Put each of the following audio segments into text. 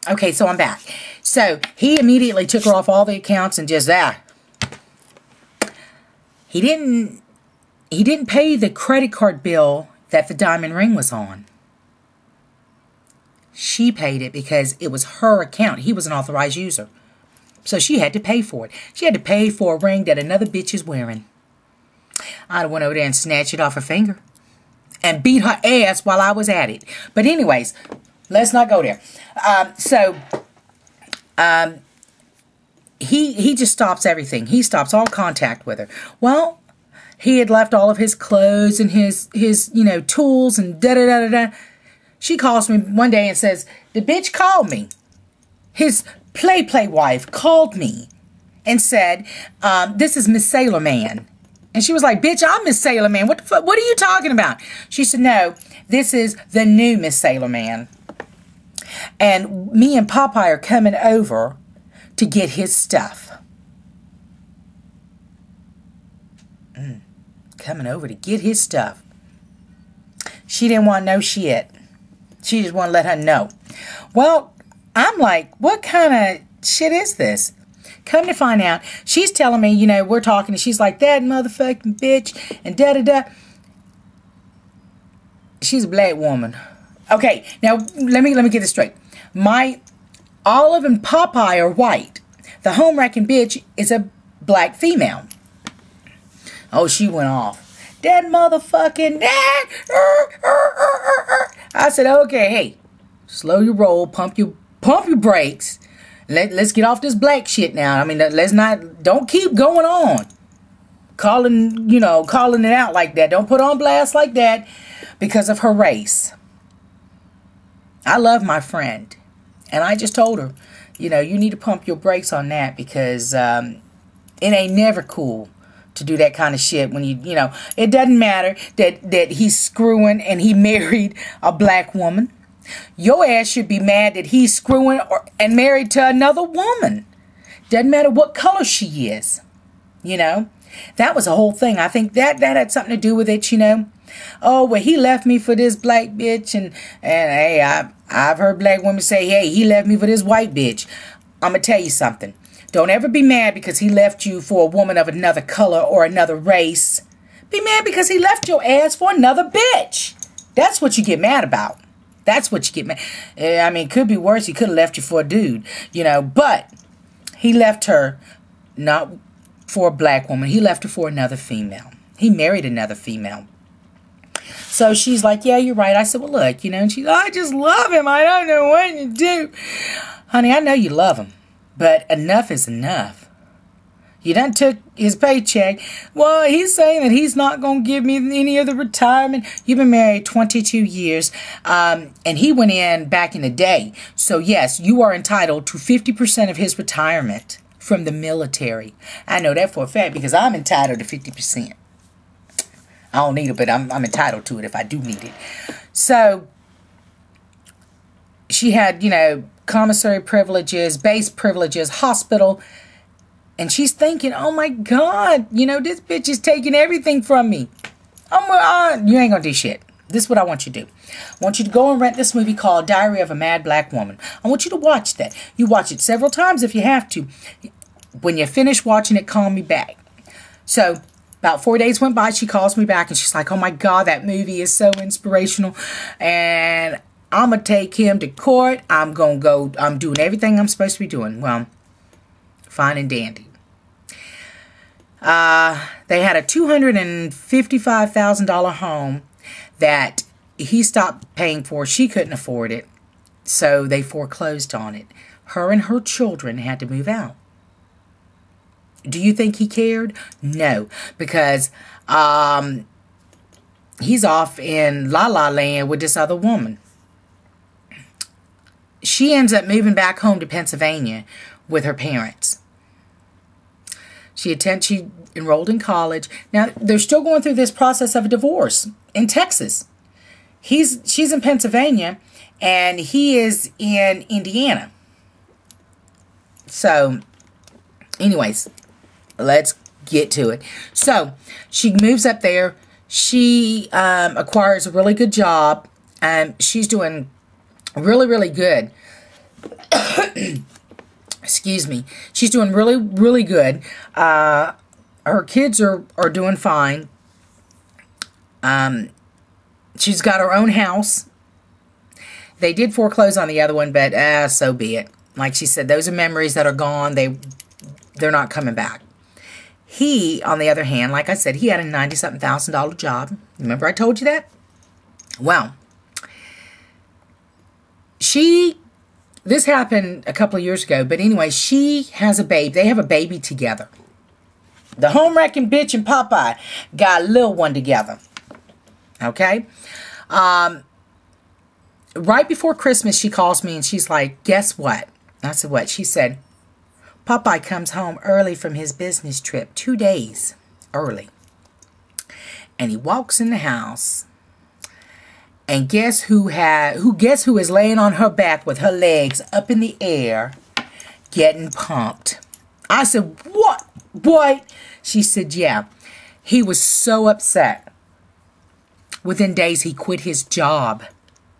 Okay, so I'm back. So he immediately took her off all the accounts and just He didn't pay the credit card bill that the diamond ring was on. She paid it because it was her account. He was an authorized user. So she had to pay for it. She had to pay for a ring that another bitch is wearing. I'd have went over there and snatched it off her finger. And beat her ass while I was at it. But anyways, let's not go there. He just stops everything. He stops all contact with her. Well, he had left all of his clothes and his tools and da-da-da-da-da. She calls me one day and says, the bitch called me. His play wife called me and said, this is Miss Sailor Man. And she was like, bitch, I'm Miss Sailor Man. What the fuck? What are you talking about? She said, no, this is the new Miss Sailor Man. And me and Popeye are coming over to get his stuff. Coming over to get his stuff. She didn't want no shit. She just wanted to let her know. Well, I'm like, what kind of shit is this? Come to find out, she's telling me, we're talking, and she's like, that motherfucking bitch, and da-da-da. She's a black woman. Okay, now, let me get this straight. Olive and Popeye are white. The home-wrecking bitch is a black female. Oh, she went off. That motherfucking dad. I said, okay, hey, slow your roll, pump your brakes. Let's get off this black shit now. I mean, don't keep going on. Calling it out like that. Don't put on blast like that because of her race. I love my friend. And I just told her, you need to pump your brakes on that because it ain't never cool to do that kind of shit when it doesn't matter that he's screwing and he married a black woman. Your ass should be mad that he's screwing and married to another woman. Doesn't matter what color she is. That was a whole thing. I think that had something to do with it, Oh, well, he left me for this black bitch. And hey, I've heard black women say, hey, he left me for this white bitch. I'm going to tell you something. Don't ever be mad because he left you for a woman of another color or another race. Be mad because he left your ass for another bitch. That's what you get mad about. That's what you get mad. I mean, it could be worse. He could have left you for a dude, But he left her not for a black woman. He left her for another female. He married another female. So she's like, yeah, you're right. I said, well, look, and she's, I just love him. I don't know what to do. Honey, I know you love him. But enough is enough. You done took his paycheck. Well, he's saying that he's not going to give me any of the retirement. You've been married 22 years. And he went in back in the day. So, yes, you are entitled to 50% of his retirement from the military. I know that for a fact because I'm entitled to 50%. I don't need it, but I'm entitled to it if I do need it. So, she had, commissary privileges, base privileges, hospital. And she's thinking, oh my God, this bitch is taking everything from me. You ain't gonna do shit. This is what I want you to do. I want you to go and rent this movie called Diary of a Mad Black Woman. I want you to watch that. You watch it several times if you have to. When you finish watching it, call me back. So about 4 days went by. She calls me back and she's like, oh my God, that movie is so inspirational. And I'm going to take him to court. I'm doing everything I'm supposed to be doing. Well, fine and dandy. They had a $255,000 home that he stopped paying for. She couldn't afford it. So they foreclosed on it. Her and her children had to move out. Do you think he cared? No. Because he's off in La La Land with this other woman. She ends up moving back home to Pennsylvania with her parents. She enrolled in college. Now, they're still going through this process of a divorce in Texas. She's in Pennsylvania, and he is in Indiana. So, anyways, let's get to it. So, she moves up there. She acquires a really good job. She's doing really, really good. Excuse me. She's doing really, really good. Her kids are doing fine. She's got her own house. They did foreclose on the other one, but so be it. Like she said, those are memories that are gone. They're not coming back. He, on the other hand, like I said, he had a $90-something thousand job. Remember I told you that? Well, this happened a couple of years ago, but anyway, she has a baby. They have a baby together. The home wrecking bitch and Popeye got a little one together. Okay? Right before Christmas, she calls me and she's like, guess what? I said, what? She said, Popeye comes home early from his business trip, 2 days early. And he walks in the house, and guess who is laying on her back with her legs up in the air, getting pumped. I said, what? Boy? She said, yeah. He was so upset. Within days, he quit his job.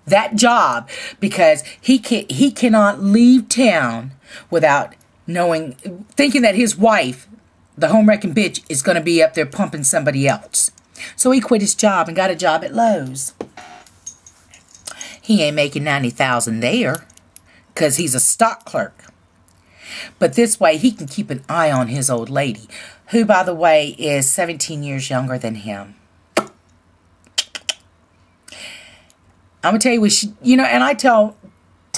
That job, because he cannot leave town without thinking that his wife, the home wrecking bitch, is going to be up there pumping somebody else. So he quit his job and got a job at Lowe's. He ain't making $90,000 there because he's a stock clerk. But this way he can keep an eye on his old lady, who, by the way, is 17 years younger than him. I'm going to tell you what she, and I tell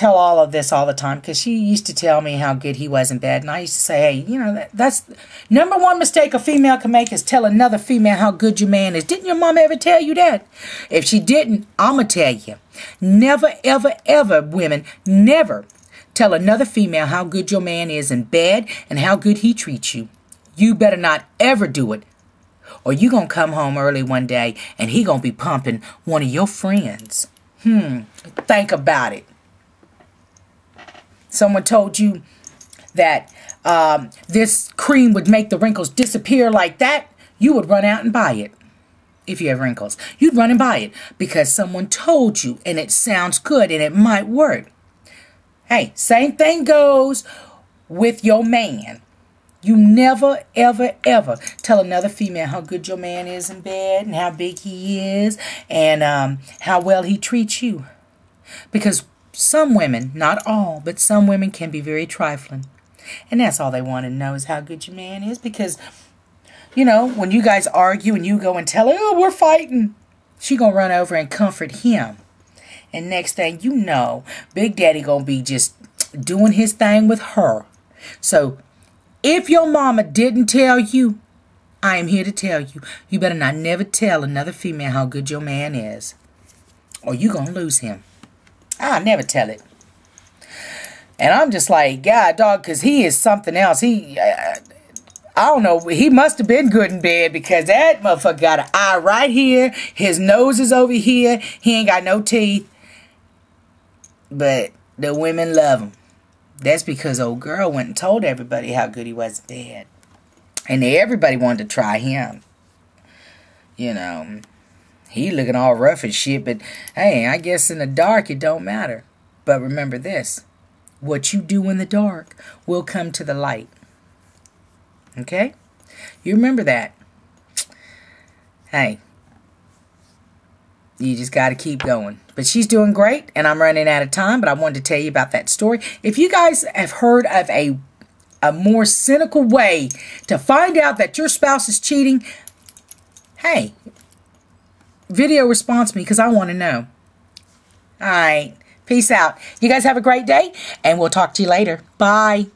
all of this all the time, because she used to tell me how good he was in bed. And I used to say, hey, that's number one mistake a female can make, is tell another female how good your man is. Didn't your mama ever tell you that? If she didn't, I'm going to tell you. Never, ever, ever, women, never tell another female how good your man is in bed and how good he treats you. You better not ever do it, or you going to come home early one day and he going to be pumping one of your friends. Think about it. Someone told you that this cream would make the wrinkles disappear like that, you would run out and buy it. If you have wrinkles, you'd run and buy it because someone told you and it sounds good and it might work. Hey, same thing goes with your man. You never, ever, ever tell another female how good your man is in bed and how big he is and how well he treats you. Because some women, not all, but some women can be very trifling. And that's all they want to know is how good your man is. Because, when you guys argue and you go and tell her, oh, we're fighting, she going to run over and comfort him. And next thing you know, Big Daddy going to be just doing his thing with her. So, if your mama didn't tell you, I am here to tell you, you better not never tell another female how good your man is, or you going to lose him. I'll never tell it. And I'm just like, God, dog, because he is something else. I don't know, he must have been good in bed because that motherfucker got an eye right here. His nose is over here. He ain't got no teeth. But the women love him. That's because old girl went and told everybody how good he was in bed. And everybody wanted to try him. He looking all rough and shit, but hey, I guess in the dark it don't matter. But remember this. What you do in the dark will come to the light. Okay? You remember that. Hey. You just got to keep going. But she's doing great, and I'm running out of time, but I wanted to tell you about that story. If you guys have heard of a more cynical way to find out that your spouse is cheating, hey, video response me because I want to know. All right. Peace out. You guys have a great day, and we'll talk to you later. Bye.